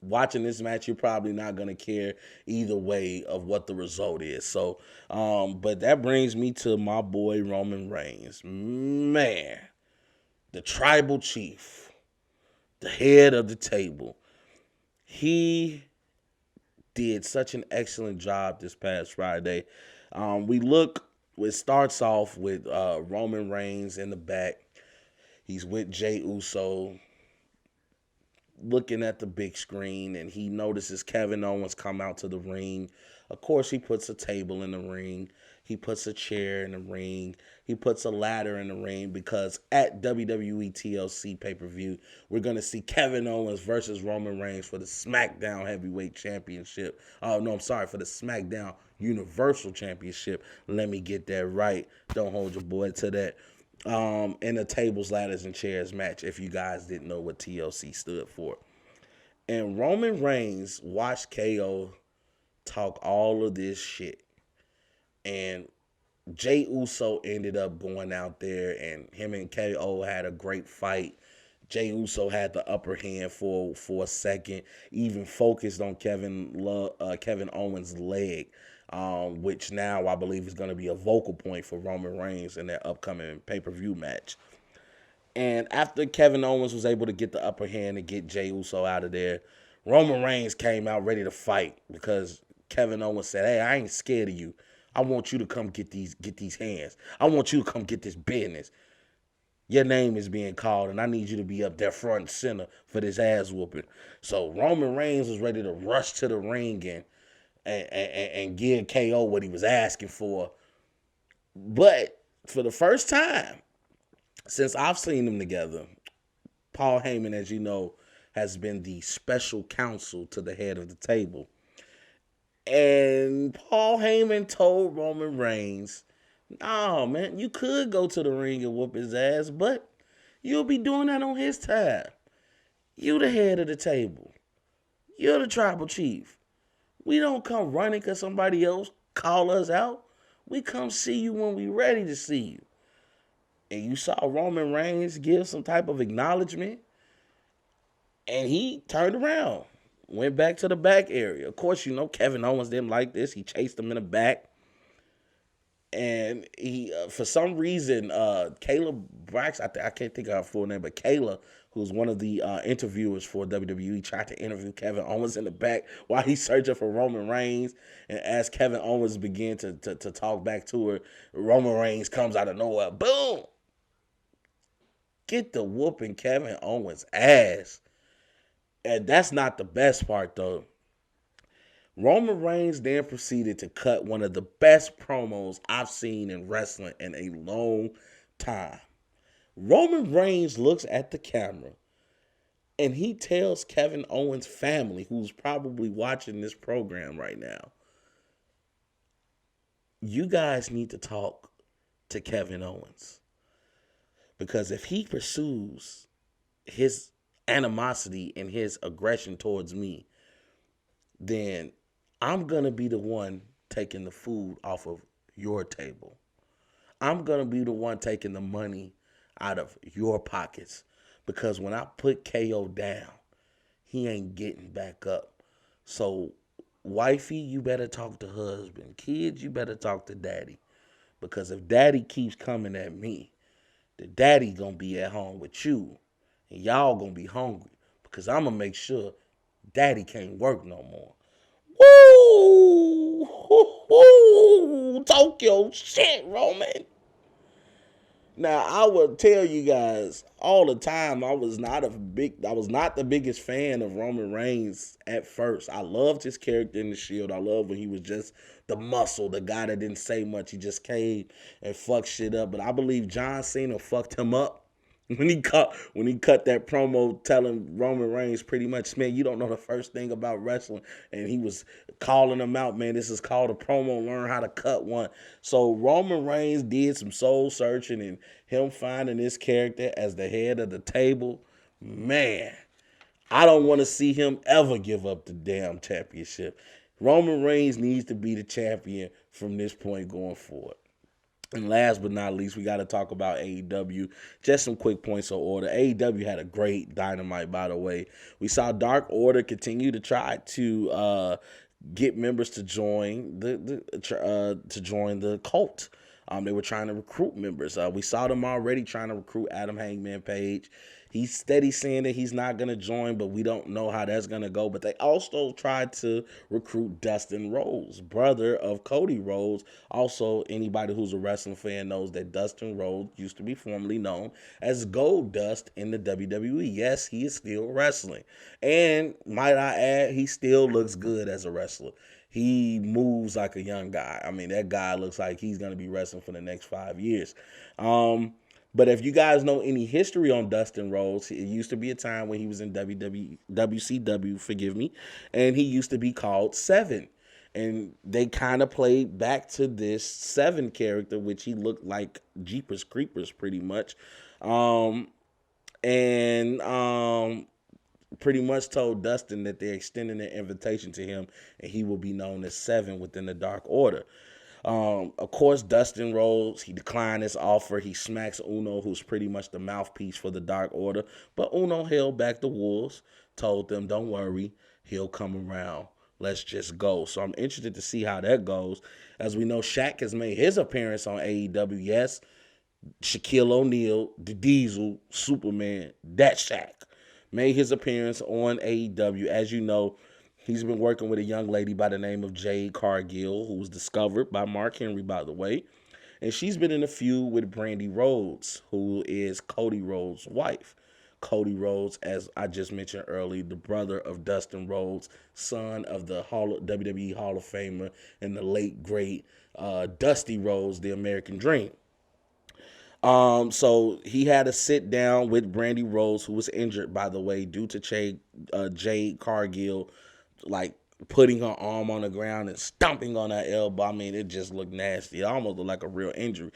watching this match, you're probably not going to care either way of what the result is. So, but that brings me to my boy Roman Reigns. Man, the tribal chief, the head of the table. He did such an excellent job this past Friday. It starts off with Roman Reigns in the back. He's with Jey Uso, looking at the big screen, and he notices Kevin Owens come out to the ring. Of course, he puts a table in the ring. He puts a chair in the ring. He puts a ladder in the ring, because at WWE TLC pay-per-view, we're going to see Kevin Owens versus Roman Reigns for the SmackDown Heavyweight Championship. Oh, no, I'm sorry, for the SmackDown Universal Championship. Let me get that right. Don't hold your boy to that. In a tables, ladders, and chairs match, if you guys didn't know what TLC stood for. And Roman Reigns watched KO talk all of this shit. And Jey Uso ended up going out there, and him and KO had a great fight. Jey Uso had the upper hand for a second, even focused on Kevin Owens' leg, which now I believe is going to be a vocal point for Roman Reigns in their upcoming pay-per-view match. And after Kevin Owens was able to get the upper hand and get Jey Uso out of there, Roman Reigns came out ready to fight, because Kevin Owens said, "Hey, I ain't scared of you. I want you to come get these hands. I want you to come get this business. Your name is being called, and I need you to be up there front and center for this ass whooping." So Roman Reigns was ready to rush to the ring and give KO what he was asking for. But for the first time since I've seen them together, Paul Heyman, as you know, has been the special counsel to the head of the table. And Paul Heyman told Roman Reigns, "No, man, you could go to the ring and whoop his ass, but you'll be doing that on his time. You the head of the table. You're the tribal chief. We don't come running because somebody else call us out. We come see you when we ready to see you." And you saw Roman Reigns give some type of acknowledgement, and he turned around, went back to the back area. Of course, Kevin Owens didn't like this. He chased him in the back. And he, for some reason, Kayla Brax, I can't think of her full name, but Kayla, who's one of the interviewers for WWE, tried to interview Kevin Owens in the back while he's searching for Roman Reigns. And as Kevin Owens began to talk back to her, Roman Reigns comes out of nowhere. Boom! Get the whooping Kevin Owens' ass. And that's not the best part, though. Roman Reigns then proceeded to cut one of the best promos I've seen in wrestling in a long time. Roman Reigns looks at the camera and he tells Kevin Owens' family, who's probably watching this program right now, "You guys need to talk to Kevin Owens. Because if he pursues his animosity and his aggression towards me, then I'm going to be the one taking the food off of your table. I'm going to be the one taking the money out of your pockets. Because when I put KO down, he ain't getting back up. So, wifey, you better talk to husband. Kids, you better talk to daddy. Because if daddy keeps coming at me, the daddy going to be at home with you. And y'all going to be hungry. Because I'm going to make sure daddy can't work no more." Woo! Talk your shit, Roman. Now I will tell you guys all the time I was not the biggest fan of Roman Reigns at first. I loved his character in the Shield. I loved when he was just the muscle, the guy that didn't say much. He just came and fucked shit up. But I believe John Cena fucked him up when he cut that promo telling Roman Reigns pretty much, man, you don't know the first thing about wrestling, and he was calling him out, man. This is called a promo. Learn how to cut one. So Roman Reigns did some soul searching, and him finding his character as the head of the table, man. I don't want to see him ever give up the damn championship. Roman Reigns needs to be the champion from this point going forward. And last but not least, we got to talk about AEW. Just some quick points of order. AEW had a great Dynamite, by the way. We saw Dark Order continue to try to get members to join the cult. They were trying to recruit members. We saw them already trying to recruit Adam Hangman Page. He's steady saying that he's not going to join, but we don't know how that's going to go. But they also tried to recruit Dustin Rhodes, brother of Cody Rhodes. Also, anybody who's a wrestling fan knows that Dustin Rhodes used to be formerly known as Goldust in the WWE. Yes, he is still wrestling. And might I add, he still looks good as a wrestler. He moves like a young guy. I mean, that guy looks like he's going to be wrestling for the next 5 years. But if you guys know any history on Dustin Rhodes, it used to be a time when he was in WCW, forgive me, and he used to be called Seven. And they kind of played back to this Seven character, which he looked like Jeepers Creepers pretty much. And pretty much told Dustin that they're extending their invitation to him and he will be known as Seven within the Dark Order. Of course, Dustin Rhodes, he declined his offer. He smacks Uno, who's pretty much the mouthpiece for the Dark Order. But Uno held back the wolves, told them, don't worry, he'll come around. Let's just go. So I'm interested to see how that goes. As we know, Shaq has made his appearance on AEW. Yes, Shaquille O'Neal, the Diesel, Superman, that Shaq, made his appearance on AEW. As you know, he's been working with a young lady by the name of Jade Cargill, who was discovered by Mark Henry, by the way. And she's been in a feud with Brandy Rhodes, who is Cody Rhodes' wife. Cody Rhodes, as I just mentioned earlier, the brother of Dustin Rhodes, son of the WWE Hall of Famer and the late, great Dusty Rhodes, the American Dream. So he had to sit down with Brandy Rhodes, who was injured, by the way, due to Jade Cargill, like putting her arm on the ground and stomping on her elbow. I mean, it just looked nasty. It almost looked like a real injury.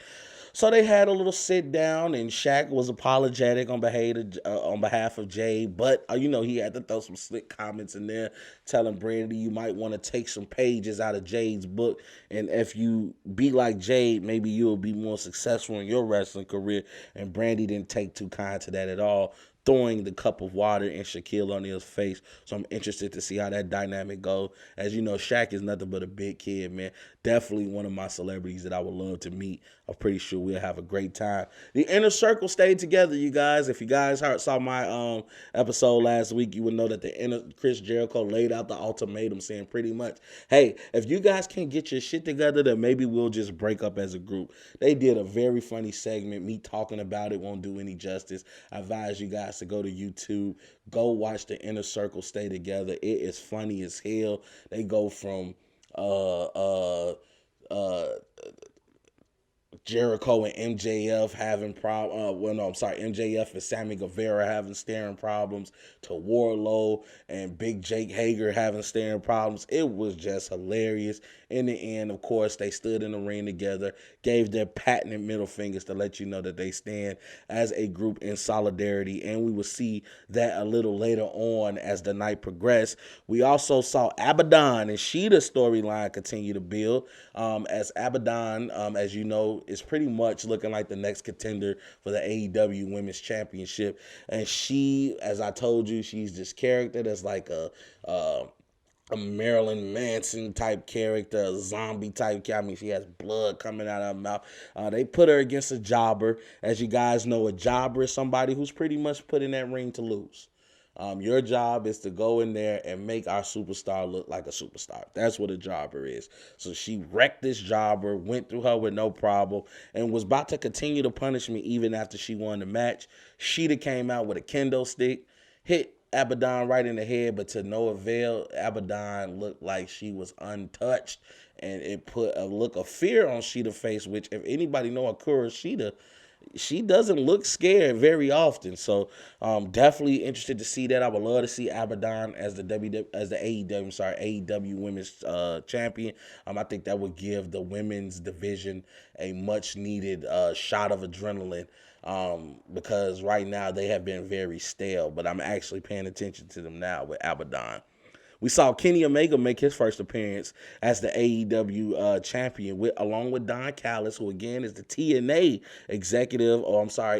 So they had a little sit down, and Shaq was apologetic on behalf of Jade, but he had to throw some slick comments in there, telling Brandy, you might want to take some pages out of Jade's book, and if you be like Jade, maybe you'll be more successful in your wrestling career. And Brandy didn't take too kind to that at all, throwing the cup of water in Shaquille O'Neal's face. So I'm interested to see how that dynamic goes. As you know, Shaq is nothing but a big kid, man. Definitely one of my celebrities that I would love to meet. I'm pretty sure we'll have a great time. The Inner Circle stayed together, you guys. If you guys saw my episode last week, you would know that Chris Jericho laid out the ultimatum, saying pretty much, hey, if you guys can't get your shit together, then maybe we'll just break up as a group. They did a very funny segment. Me talking about it won't do any justice. I advise you guys to go to YouTube, go watch the Inner Circle stay together. It is funny as hell. They go from Jericho and MJF having problems. MJF and Sammy Guevara having staring problems, to Wardlow and Big Jake Hager having staring problems. It was just hilarious. In the end, of course, they stood in the ring together, gave their patented middle fingers to let you know that they stand as a group in solidarity. And we will see that a little later on as the night progressed. We also saw Abaddon and Sheeta's storyline continue to build. As Abaddon, as you know, is pretty much looking like the next contender for the AEW Women's Championship. And she, as I told you, she's this character that's like a Marilyn Manson type character, a zombie type character. I mean, she has blood coming out of her mouth. They put her against a jobber. As you guys know, a jobber is somebody who's pretty much put in that ring to lose. Your job is to go in there and make our superstar look like a superstar. That's what a jobber is. So she wrecked this jobber, went through her with no problem, and was about to continue to punish me even after she won the match. She'da came out with a kendo stick, hit Abaddon right in the head, but to no avail. Abaddon looked like she was untouched, and it put a look of fear on Sheeta's face, which if anybody know Akura Sheeta, she doesn't look scared very often. So definitely interested to see that. I would love to see Abaddon as the AEW Women's Champion. I think that would give the women's division a much needed shot of adrenaline. Because right now they have been very stale, but I'm actually paying attention to them now with Abaddon. We saw Kenny Omega make his first appearance as the AEW champion, along with Don Callis, who again is the TNA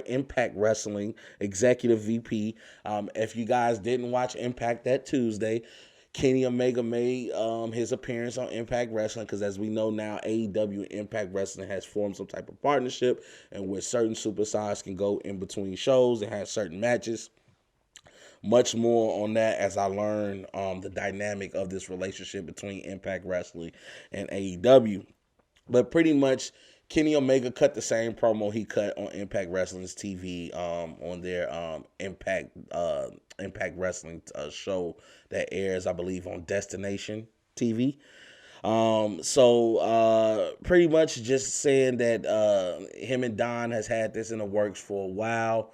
Impact Wrestling executive VP. If you guys didn't watch Impact that Tuesday, Kenny Omega made his appearance on Impact Wrestling because, as we know now, AEW and Impact Wrestling has formed some type of partnership, and where certain superstars can go in between shows and have certain matches. Much more on that as I learn the dynamic of this relationship between Impact Wrestling and AEW. But pretty much, Kenny Omega cut the same promo he cut on Impact Wrestling's TV on their Impact Wrestling show that airs, I believe, on Destination TV. Pretty much just saying that him and Don has had this in the works for a while.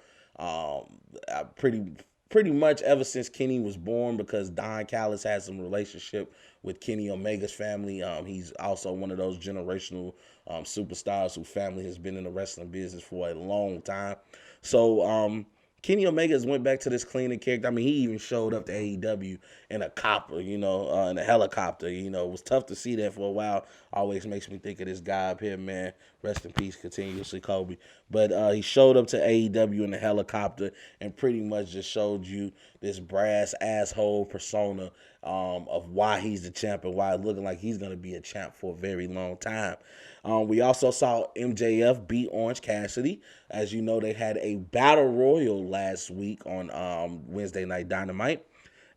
Pretty much ever since Kenny was born, because Don Callis has some relationship with Kenny Omega's family. He's also one of those generational superstars whose family has been in the wrestling business for a long time. So Kenny Omega has went back to this cleaning character. I mean, he even showed up to AEW in a copper, in a helicopter. It was tough to see that for a while. Always makes me think of this guy up here, man. Rest in peace, continuously, Kobe. But he showed up to AEW in a helicopter and pretty much just showed you this brass asshole persona of why he's the champ and why it's looking like he's going to be a champ for a very long time. We also saw MJF beat Orange Cassidy. As you know, they had a battle royal last week on Wednesday Night Dynamite.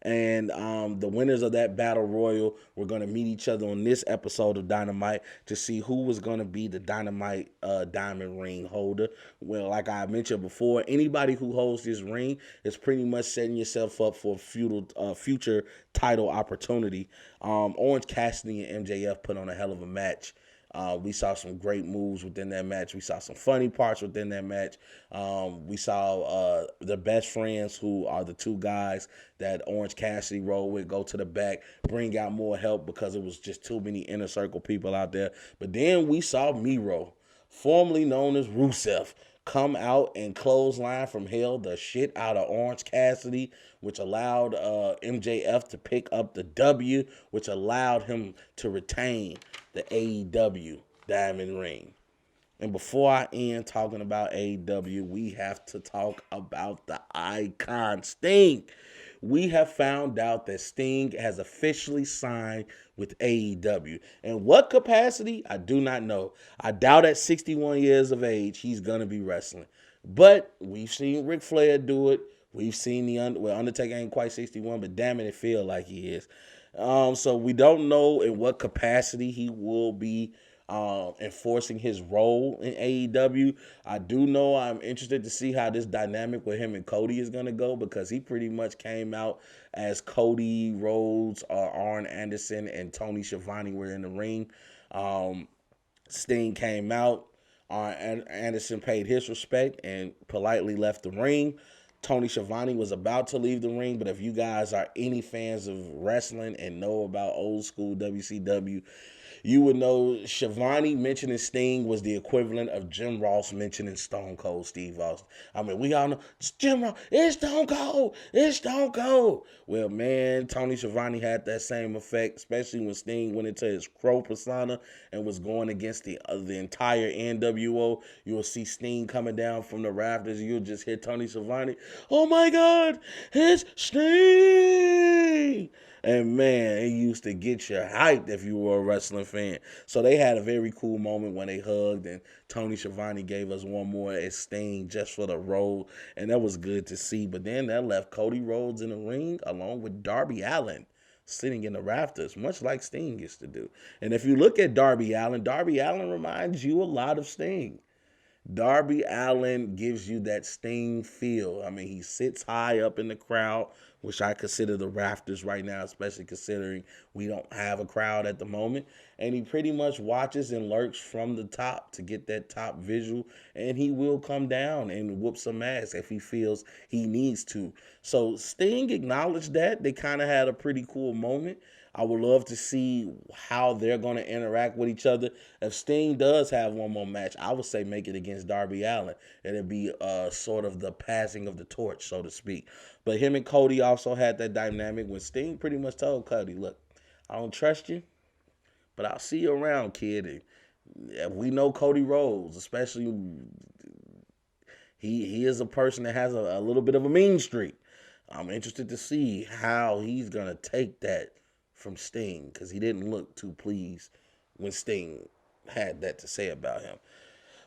And the winners of that battle royal were going to meet each other on this episode of Dynamite to see who was going to be the Dynamite diamond ring holder. Well, like I mentioned before, anybody who holds this ring is pretty much setting yourself up for a future title opportunity. Orange Cassidy and MJF put on a hell of a match. We saw some great moves within that match. We saw some funny parts within that match. We saw the best friends, who are the two guys that Orange Cassidy rolled with, go to the back, bring out more help because it was just too many inner circle people out there. But then we saw Miro, formerly known as Rusev, come out and clothesline from hell the shit out of Orange Cassidy, which allowed MJF to pick up the W, which allowed him to retain the AEW Diamond Ring. And before I end talking about AEW, we have to talk about the icon Sting. We have found out that Sting has officially signed with AEW. In what capacity? I do not know. I doubt at 61 years of age he's going to be wrestling. But we've seen Ric Flair do it. We've seen Undertaker ain't quite 61, but damn it feel like he is. So we don't know in what capacity he will be enforcing his role in AEW. I do know I'm interested to see how this dynamic with him and Cody is going to go, because he pretty much came out as Cody Rhodes, Arn Anderson, and Tony Schiavone were in the ring. Sting came out. Anderson paid his respect and politely left the ring. Tony Schiavone was about to leave the ring, but if you guys are any fans of wrestling and know about old school WCW, you would know Schiavone mentioning Sting was the equivalent of Jim Ross mentioning Stone Cold Steve Austin. I mean, we all know, it's Jim Ross, it's Stone Cold, it's Stone Cold. Well, man, Tony Schiavone had that same effect, especially when Sting went into his Crow persona and was going against the entire NWO. You will see Sting coming down from the rafters, and you'll just hear Tony Schiavone, oh my God, it's Sting! Sting. And man, it used to get you hyped if you were a wrestling fan. So they had a very cool moment when they hugged, and Tony Schiavone gave us one more as Sting just for the road, and that was good to see. But then that left Cody Rhodes in the ring along with Darby Allin sitting in the rafters, much like Sting used to do. And if you look at Darby Allin reminds you a lot of Sting. Darby Allin gives you that Sting feel. I mean, he sits high up in the crowd, which I consider the rafters right now, especially considering we don't have a crowd at the moment. And he pretty much watches and lurks from the top to get that top visual. And he will come down and whoop some ass if he feels he needs to. So Sting acknowledged that. They kind of had a pretty cool moment. I would love to see how they're going to interact with each other. If Sting does have one more match, I would say make it against Darby Allin. It'd be sort of the passing of the torch, so to speak. But him and Cody also had that dynamic when Sting pretty much told Cody, look, I don't trust you, but I'll see you around, kid. And we know Cody Rhodes, especially he is a person that has a little bit of a mean streak. I'm interested to see how he's going to take that from Sting, because he didn't look too pleased when Sting had that to say about him.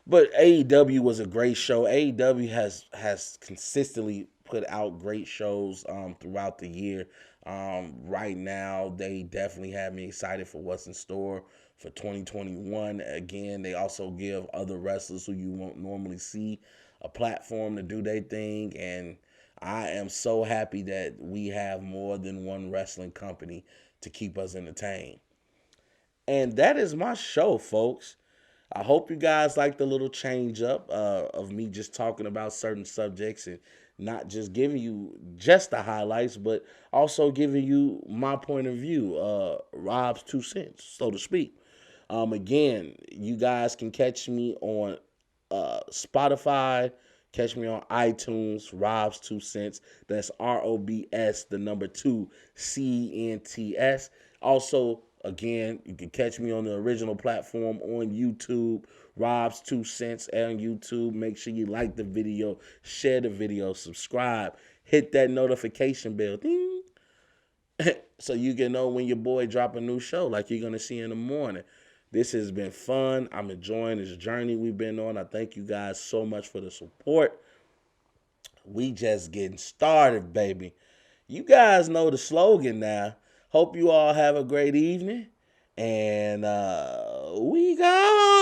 But AEW was a great show. AEW has consistently put out great shows throughout the year. Right now, they definitely have me excited for what's in store for 2021. Again, they also give other wrestlers who you won't normally see a platform to do their thing. And I am so happy that we have more than one wrestling company to keep us entertained. And that is my show, folks. I hope you guys like the little change up of me just talking about certain subjects and not just giving you just the highlights, but also giving you my point of view, Robs2Cents, so to speak. Again, you guys can catch me on Spotify, catch me on iTunes, Robs2Cents. That's ROBS, the number 2, CENTS. Also, again, you can catch me on the original platform on YouTube, Robs2Cents on YouTube. Make sure you like the video, share the video, subscribe, hit that notification bell, ding, so you can know when your boy drop a new show like you're going to see in the morning. This has been fun. I'm enjoying this journey we've been on. I thank you guys so much for the support. We just getting started, baby. You guys know the slogan now. Hope you all have a great evening. And we gone.